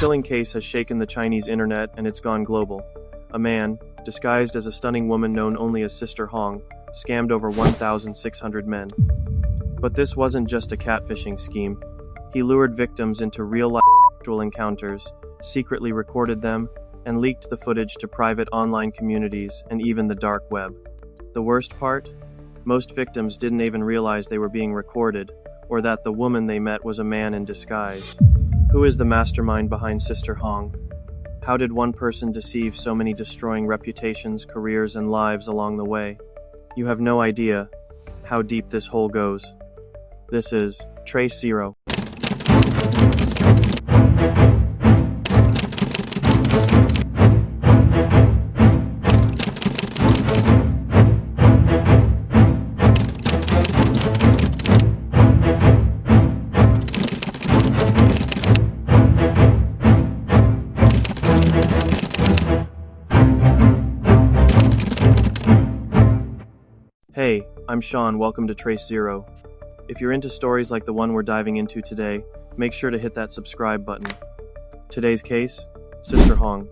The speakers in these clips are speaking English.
chilling case has shaken the Chinese internet and it's gone global. A man, disguised as a stunning woman known only as Sister Hong, scammed over 1,600 men. But this wasn't just a catfishing scheme. He lured victims into real-life sexual encounters, secretly recorded them, and leaked the footage to private online communities and even the dark web. The worst part? Most victims didn't even realize they were being recorded, or that the woman they met was a man in disguise. Who is the mastermind behind Sister Hong? How did one person deceive so many, destroying reputations, careers, and lives along the way? You have no idea how deep this hole goes. This is Trace Zero. Hey, I'm Sean, welcome to Trace Zero. If you're into stories like the one we're diving into today, make sure to hit that subscribe button. Today's case, Sister Hong,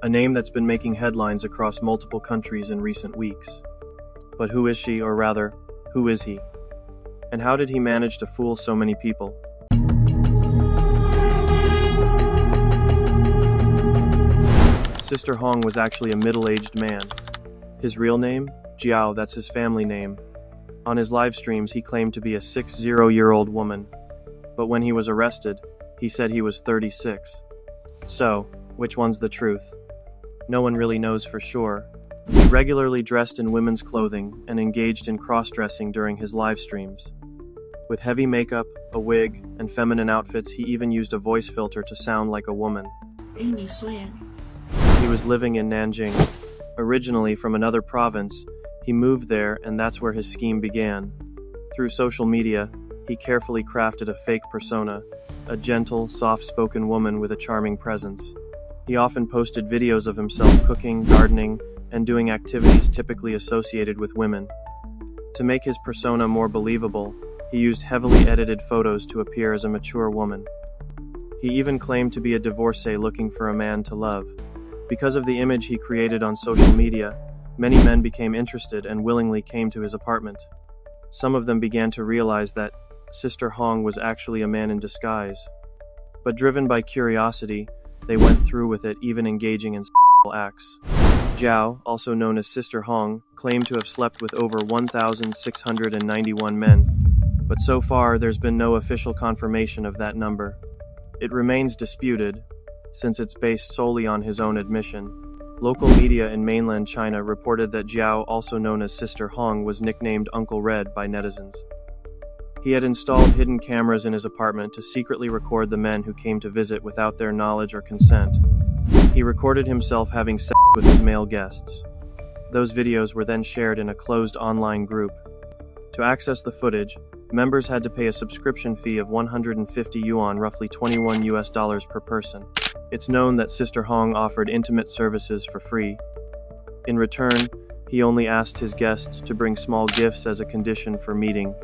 a name that's been making headlines across multiple countries in recent weeks. But who is she, or rather, who is he? And how did he manage to fool so many people? Sister Hong was actually a middle-aged man. His real name? Jiao, that's his family name. On his live streams, he claimed to be a 60-year-old woman. But when he was arrested, he said he was 36. So, which one's the truth? No one really knows for sure. He regularly dressed in women's clothing and engaged in cross-dressing during his live streams. With heavy makeup, a wig, and feminine outfits, he even used a voice filter to sound like a woman. He was living in Nanjing. Originally from another province, he moved there, and that's where his scheme began. Through social media, he carefully crafted a fake persona, a gentle, soft-spoken woman with a charming presence. He often posted videos of himself cooking, gardening, and doing activities typically associated with women. To make his persona more believable, he used heavily edited photos to appear as a mature woman. He even claimed to be a divorcee looking for a man to love. Because of the image he created on social media, many men became interested and willingly came to his apartment. Some of them began to realize that Sister Hong was actually a man in disguise. But driven by curiosity, they went through with it, even engaging in sexual acts. Jiao, also known as Sister Hong, claimed to have slept with over 1,691 men. But so far, there's been no official confirmation of that number. It remains disputed, since it's based solely on his own admission. Local media in mainland China reported that Jiao, also known as Sister Hong, was nicknamed Uncle Red by netizens. He had installed hidden cameras in his apartment to secretly record the men who came to visit without their knowledge or consent. He recorded himself having sex with his male guests. Those videos were then shared in a closed online group. To access the footage, members had to pay a subscription fee of 150 yuan, roughly $21 per person. It's known that Sister Hong offered intimate services for free. In return, he only asked his guests to bring small gifts as a condition for meeting.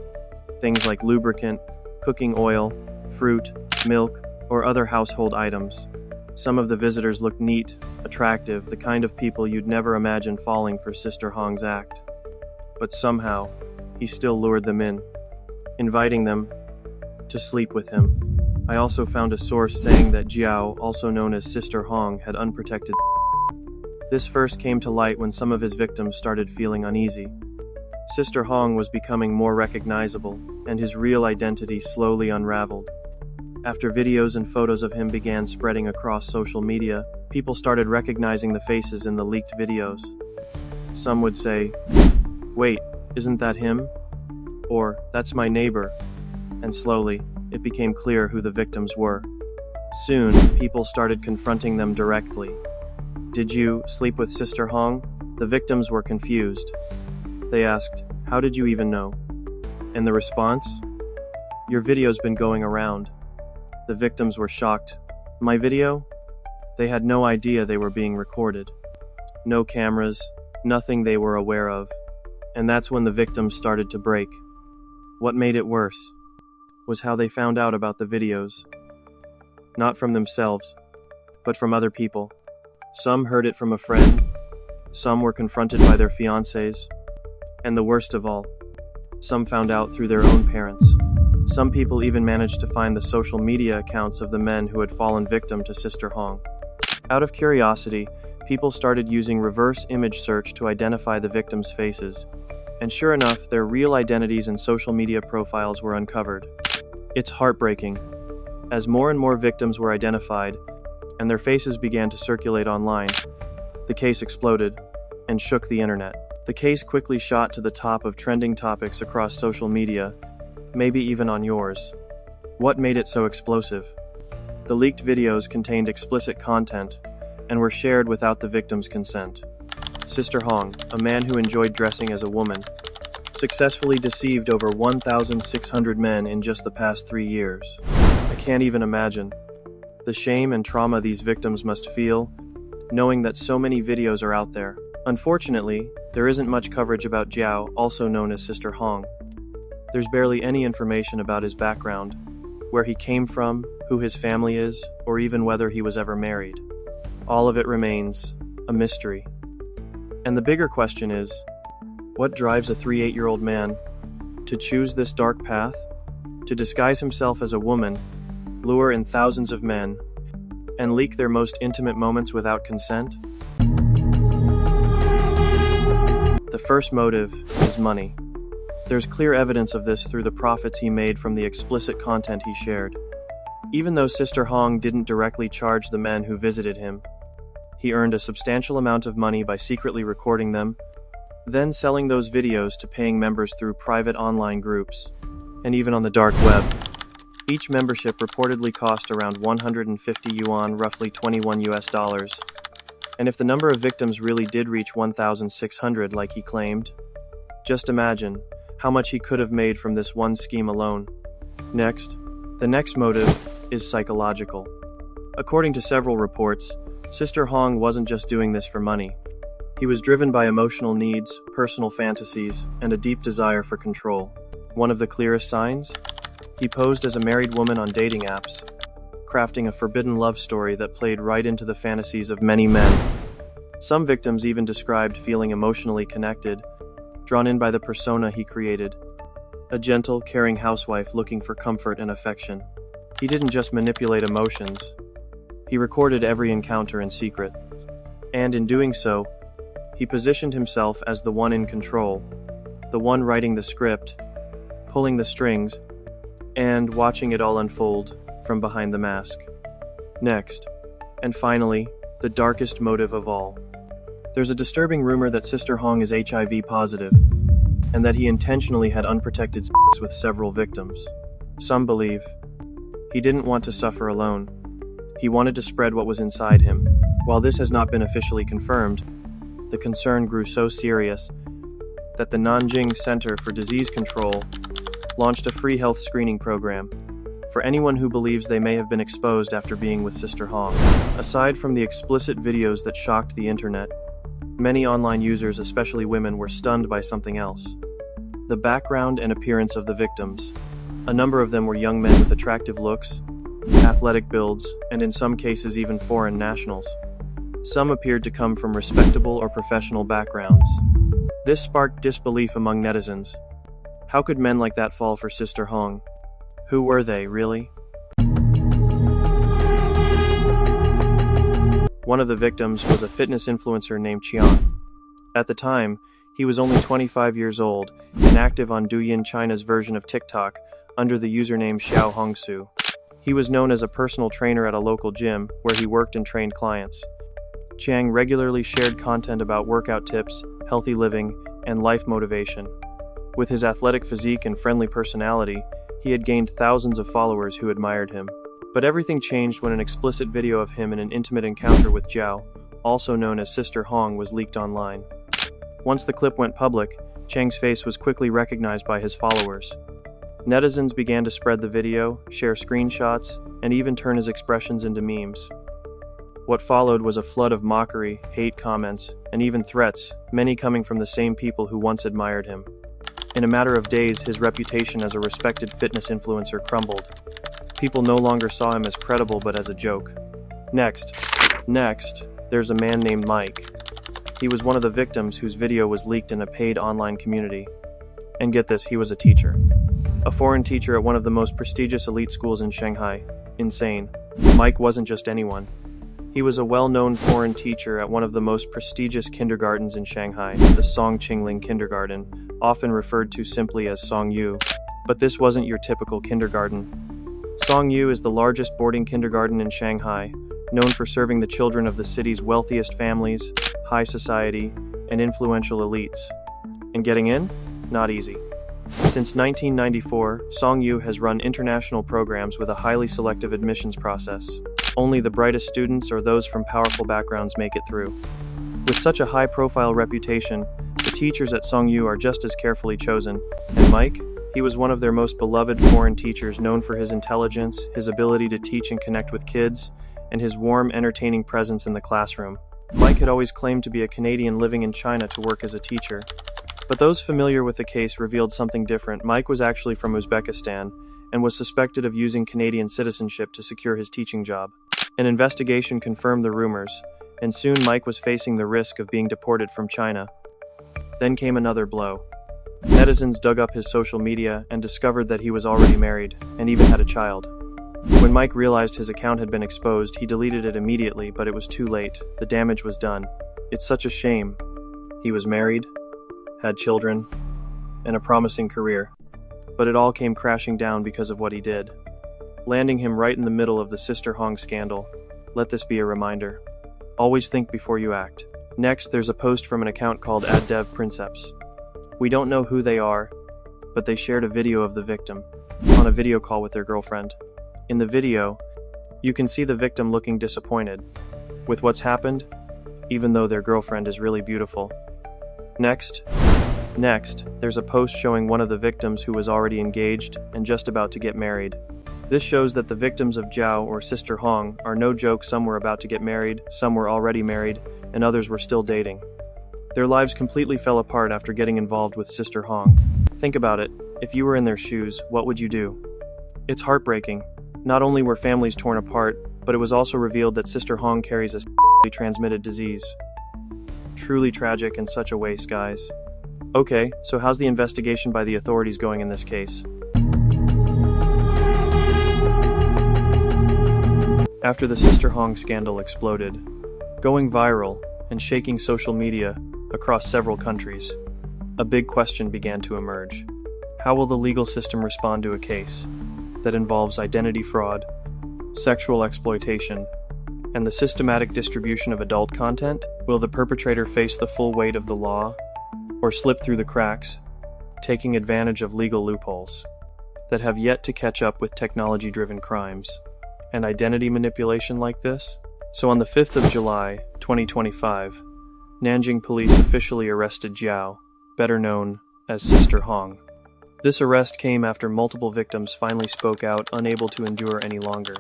Things like lubricant, cooking oil, fruit, milk, or other household items. Some of the visitors looked neat, attractive, the kind of people you'd never imagine falling for Sister Hong's act. But somehow, he still lured them in, inviting them to sleep with him. I also found a source saying that Jiao, also known as Sister Hong, had unprotected. This first came to light when some of his victims started feeling uneasy. Sister Hong was becoming more recognizable, and his real identity slowly unraveled. After videos and photos of him began spreading across social media, people started recognizing the faces in the leaked videos. Some would say, "Wait, isn't that him?" Or, "That's my neighbor." And slowly, it became clear who the victims were. Soon, people started confronting them directly. "Did you sleep with Sister Hong?" The victims were confused. They asked, "How did you even know?" And the response? "Your video's been going around." The victims were shocked. "My video?" They had no idea they were being recorded. No cameras, nothing they were aware of. And that's when the victims started to break. What made it worse was how they found out about the videos. Not from themselves, but from other people. Some heard it from a friend, some were confronted by their fiancés, and the worst of all, some found out through their own parents. Some people even managed to find the social media accounts of the men who had fallen victim to Sister Hong. Out of curiosity, people started using reverse image search to identify the victims' faces, and sure enough, their real identities and social media profiles were uncovered. It's heartbreaking. As more and more victims were identified, and their faces began to circulate online, the case exploded and shook the internet. The case quickly shot to the top of trending topics across social media, maybe even on yours. What made it so explosive? The leaked videos contained explicit content and were shared without the victim's consent. Sister Hong, a man who enjoyed dressing as a woman, successfully deceived over 1,600 men in just the past 3 years. I can't even imagine the shame and trauma these victims must feel, knowing that so many videos are out there. Unfortunately, there isn't much coverage about Jiao, also known as Sister Hong. There's barely any information about his background, where he came from, who his family is, or even whether he was ever married. All of it remains a mystery. And the bigger question is, what drives a 38-year-old man to choose this dark path, to disguise himself as a woman, lure in thousands of men, and leak their most intimate moments without consent? The first motive is money. There's clear evidence of this through the profits he made from the explicit content he shared. Even though Sister Hong didn't directly charge the men who visited him, he earned a substantial amount of money by secretly recording them, then selling those videos to paying members through private online groups, and even on the dark web. Each membership reportedly cost around 150 yuan, roughly 21 US dollars. And if the number of victims really did reach 1,600 like he claimed, just imagine how much he could have made from this one scheme alone. Next, the next motive is psychological. According to several reports, Sister Hong wasn't just doing this for money. He was driven by emotional needs, personal fantasies, and a deep desire for control. One of the clearest signs? He posed as a married woman on dating apps, crafting a forbidden love story that played right into the fantasies of many men. Some victims even described feeling emotionally connected, drawn in by the persona he created, a gentle, caring housewife looking for comfort and affection. He didn't just manipulate emotions, he recorded every encounter in secret. And in doing so, he positioned himself as the one in control, the one writing the script, pulling the strings, and watching it all unfold from behind the mask. Next, and finally, the darkest motive of all. There's a disturbing rumor that Sister Hong is HIV positive, and that he intentionally had unprotected sex with several victims. Some believe he didn't want to suffer alone. He wanted to spread what was inside him. While this has not been officially confirmed, the concern grew so serious that the Nanjing Center for Disease Control launched a free health screening program for anyone who believes they may have been exposed after being with Sister Hong. Aside from the explicit videos that shocked the internet, many online users, especially women, were stunned by something else: the background and appearance of the victims. A number of them were young men with attractive looks, athletic builds, and in some cases even foreign nationals. Some appeared to come from respectable or professional backgrounds. This sparked disbelief among netizens. How could men like that fall for Sister Hong? Who were they, really? One of the victims was a fitness influencer named Qian. At the time, he was only 25 years old and active on Douyin, China's version of TikTok, under the username Xiao Hongsu. He was known as a personal trainer at a local gym where he worked and trained clients. Chiang regularly shared content about workout tips, healthy living, and life motivation. With his athletic physique and friendly personality, he had gained thousands of followers who admired him. But everything changed when an explicit video of him in an intimate encounter with Jiao, also known as Sister Hong, was leaked online. Once the clip went public, Chiang's face was quickly recognized by his followers. Netizens began to spread the video, share screenshots, and even turn his expressions into memes. What followed was a flood of mockery, hate comments, and even threats, many coming from the same people who once admired him. In a matter of days, his reputation as a respected fitness influencer crumbled. People no longer saw him as credible but as a joke. Next, there's a man named Mike. He was one of the victims whose video was leaked in a paid online community. And get this, he was a teacher. A foreign teacher at one of the most prestigious elite schools in Shanghai. Insane. Mike wasn't just anyone. He was a well-known foreign teacher at one of the most prestigious kindergartens in Shanghai, the Songqingling Kindergarten, often referred to simply as Songyu. But this wasn't your typical kindergarten. Songyu is the largest boarding kindergarten in Shanghai, known for serving the children of the city's wealthiest families, high society, and influential elites. And getting in? Not easy. Since 1994, Songyu has run international programs with a highly selective admissions process. Only the brightest students or those from powerful backgrounds make it through. With such a high-profile reputation, the teachers at Songyu are just as carefully chosen. And Mike? He was one of their most beloved foreign teachers, known for his intelligence, his ability to teach and connect with kids, and his warm, entertaining presence in the classroom. Mike had always claimed to be a Canadian living in China to work as a teacher. But those familiar with the case revealed something different. Mike was actually from Uzbekistan and was suspected of using Canadian citizenship to secure his teaching job. An investigation confirmed the rumors, and soon Mike was facing the risk of being deported from China. Then came another blow. Netizens dug up his social media and discovered that he was already married and even had a child. When Mike realized his account had been exposed, he deleted it immediately, but it was too late. The damage was done. It's such a shame. He was married, had children, and a promising career. But it all came crashing down because of what he did, landing him right in the middle of the Sister Hong scandal. Let this be a reminder. Always think before you act. Next, there's a post from an account called @DevPrinceps. We don't know who they are, but they shared a video of the victim on a video call with their girlfriend. In the video, you can see the victim looking disappointed with what's happened, even though their girlfriend is really beautiful. Next, there's a post showing one of the victims who was already engaged and just about to get married. This shows that the victims of Zhao or Sister Hong are no joke. Some were about to get married, some were already married, and others were still dating. Their lives completely fell apart after getting involved with Sister Hong. Think about it. If you were in their shoes, what would you do? It's heartbreaking. Not only were families torn apart, but it was also revealed that Sister Hong carries a sexually transmitted disease. Truly tragic and such a waste, guys. Okay, so how's the investigation by the authorities going in this case? After the Sister Hong scandal exploded, going viral and shaking social media across several countries, a big question began to emerge. How will the legal system respond to a case that involves identity fraud, sexual exploitation, and the systematic distribution of adult content? Will the perpetrator face the full weight of the law, or slip through the cracks, taking advantage of legal loopholes that have yet to catch up with technology-driven crimes and identity manipulation like this? So on the 5th of July, 2025, Nanjing police officially arrested Zhao, better known as Sister Hong. This arrest came after multiple victims finally spoke out, unable to endure any longer.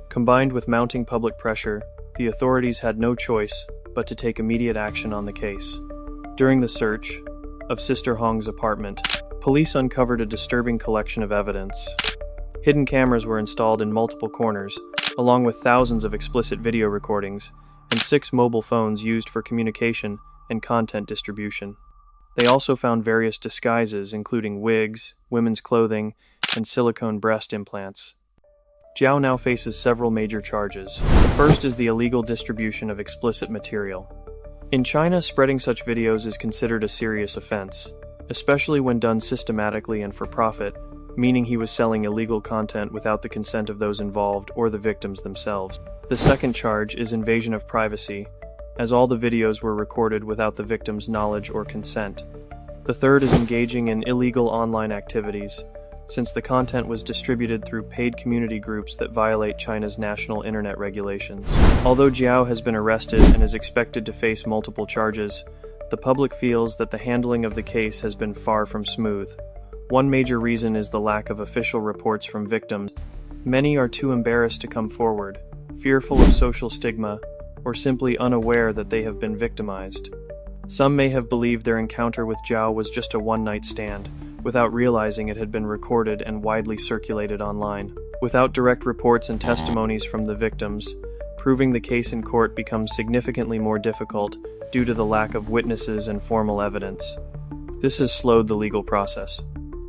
Combined with mounting public pressure, the authorities had no choice but to take immediate action on the case. During the search of Sister Hong's apartment, police uncovered a disturbing collection of evidence. Hidden cameras were installed in multiple corners, along with thousands of explicit video recordings, and 6 mobile phones used for communication and content distribution. They also found various disguises, including wigs, women's clothing, and silicone breast implants. Zhao now faces several major charges. The first is the illegal distribution of explicit material. In China, spreading such videos is considered a serious offense, especially when done systematically and for profit, meaning he was selling illegal content without the consent of those involved or the victims themselves. The second charge is invasion of privacy, as all the videos were recorded without the victim's knowledge or consent. The third is engaging in illegal online activities, since the content was distributed through paid community groups that violate China's national internet regulations. Although Zhao has been arrested and is expected to face multiple charges, the public feels that the handling of the case has been far from smooth. One major reason is the lack of official reports from victims. Many are too embarrassed to come forward, fearful of social stigma, or simply unaware that they have been victimized. Some may have believed their encounter with Zhao was just a one-night stand, without realizing it had been recorded and widely circulated online. Without direct reports and testimonies from the victims, proving the case in court becomes significantly more difficult due to the lack of witnesses and formal evidence. This has slowed the legal process.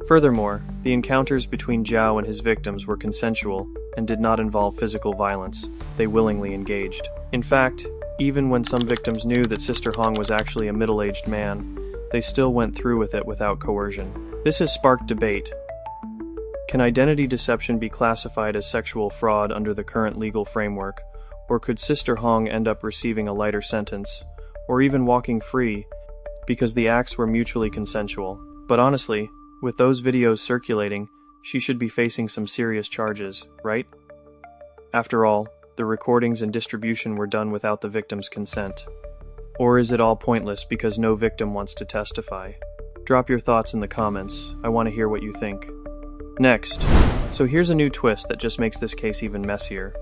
Furthermore, the encounters between Zhao and his victims were consensual and did not involve physical violence. They willingly engaged. In fact, even when some victims knew that Sister Hong was actually a middle-aged man, they still went through with it without coercion. This has sparked debate. Can identity deception be classified as sexual fraud under the current legal framework, or could Sister Hong end up receiving a lighter sentence, or even walking free, because the acts were mutually consensual? But honestly, with those videos circulating, she should be facing some serious charges, right? After all, the recordings and distribution were done without the victim's consent. Or is it all pointless because no victim wants to testify? Drop your thoughts in the comments. I want to hear what you think. Next, so here's a new twist that just makes this case even messier.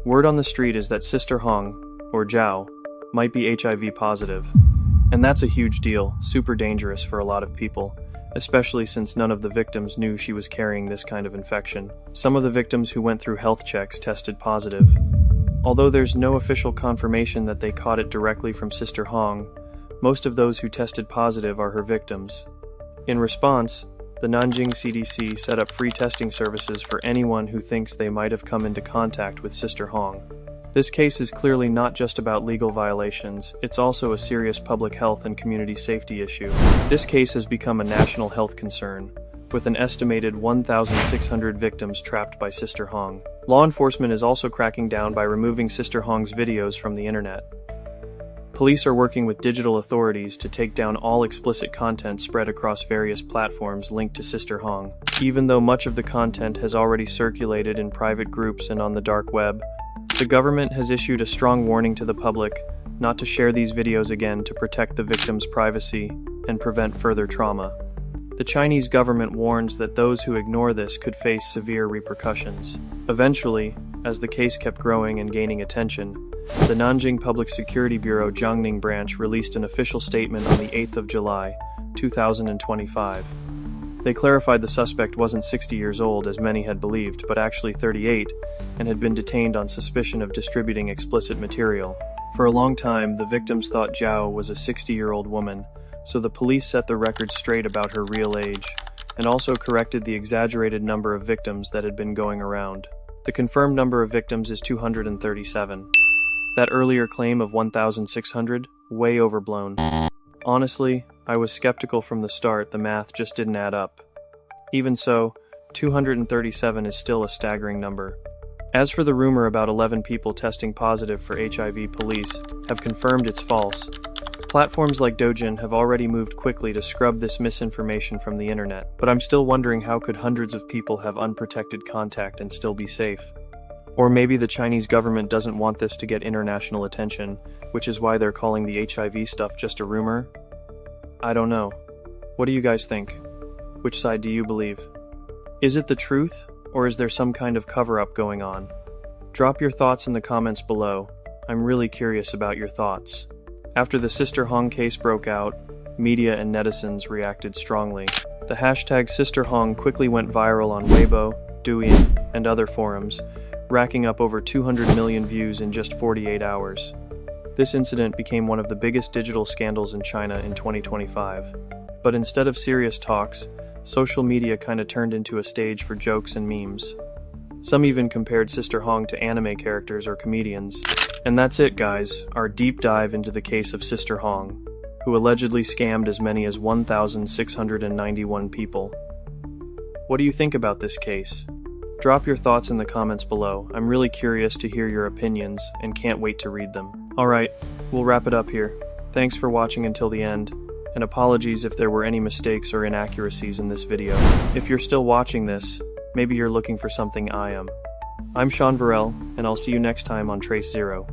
Word on the street is that Sister Hong, or Zhao, might be HIV positive. And that's a huge deal, super dangerous for a lot of people, especially since none of the victims knew she was carrying this kind of infection. Some of the victims who went through health checks tested positive. Although there's no official confirmation that they caught it directly from Sister Hong, most of those who tested positive are her victims. In response, the Nanjing CDC set up free testing services for anyone who thinks they might have come into contact with Sister Hong. This case is clearly not just about legal violations, it's also a serious public health and community safety issue. This case has become a national health concern, with an estimated 1,600 victims trapped by Sister Hong. Law enforcement is also cracking down by removing Sister Hong's videos from the internet. Police are working with digital authorities to take down all explicit content spread across various platforms linked to Sister Hong. Even though much of the content has already circulated in private groups and on the dark web, the government has issued a strong warning to the public not to share these videos again to protect the victims' privacy and prevent further trauma. The Chinese government warns that those who ignore this could face severe repercussions. Eventually, as the case kept growing and gaining attention, the Nanjing Public Security Bureau Jiangning branch released an official statement on the 8th of July, 2025. They clarified the suspect wasn't 60 years old as many had believed, but actually 38, and had been detained on suspicion of distributing explicit material. For a long time, the victims thought Zhao was a 60-year-old woman, so the police set the record straight about her real age, and also corrected the exaggerated number of victims that had been going around. The confirmed number of victims is 237. That earlier claim of 1,600? Way overblown. Honestly, I was skeptical from the start. The math just didn't add up. Even so, 237 is still a staggering number. As for the rumor about 11 people testing positive for HIV, police have confirmed it's false. Platforms like Douyin have already moved quickly to scrub this misinformation from the internet, but I'm still wondering how could hundreds of people have unprotected contact and still be safe? Or maybe the Chinese government doesn't want this to get international attention, which is why they're calling the HIV stuff just a rumor? I don't know. What do you guys think? Which side do you believe? Is it the truth, or is there some kind of cover-up going on? Drop your thoughts in the comments below. I'm really curious about your thoughts. After the Sister Hong case broke out, media and netizens reacted strongly. The hashtag Sister Hong quickly went viral on Weibo, Douyin, and other forums, racking up over 200 million views in just 48 hours. This incident became one of the biggest digital scandals in China in 2025. But instead of serious talks, social media kinda turned into a stage for jokes and memes. Some even compared Sister Hong to anime characters or comedians. And that's it, guys, our deep dive into the case of Sister Hong, who allegedly scammed as many as 1,691 people. What do you think about this case? Drop your thoughts in the comments below. I'm really curious to hear your opinions and can't wait to read them. Alright, we'll wrap it up here. Thanks for watching until the end, and apologies if there were any mistakes or inaccuracies in this video. If you're still watching this, maybe you're looking for something I am. I'm Virell, and I'll see you next time on Trace Zero.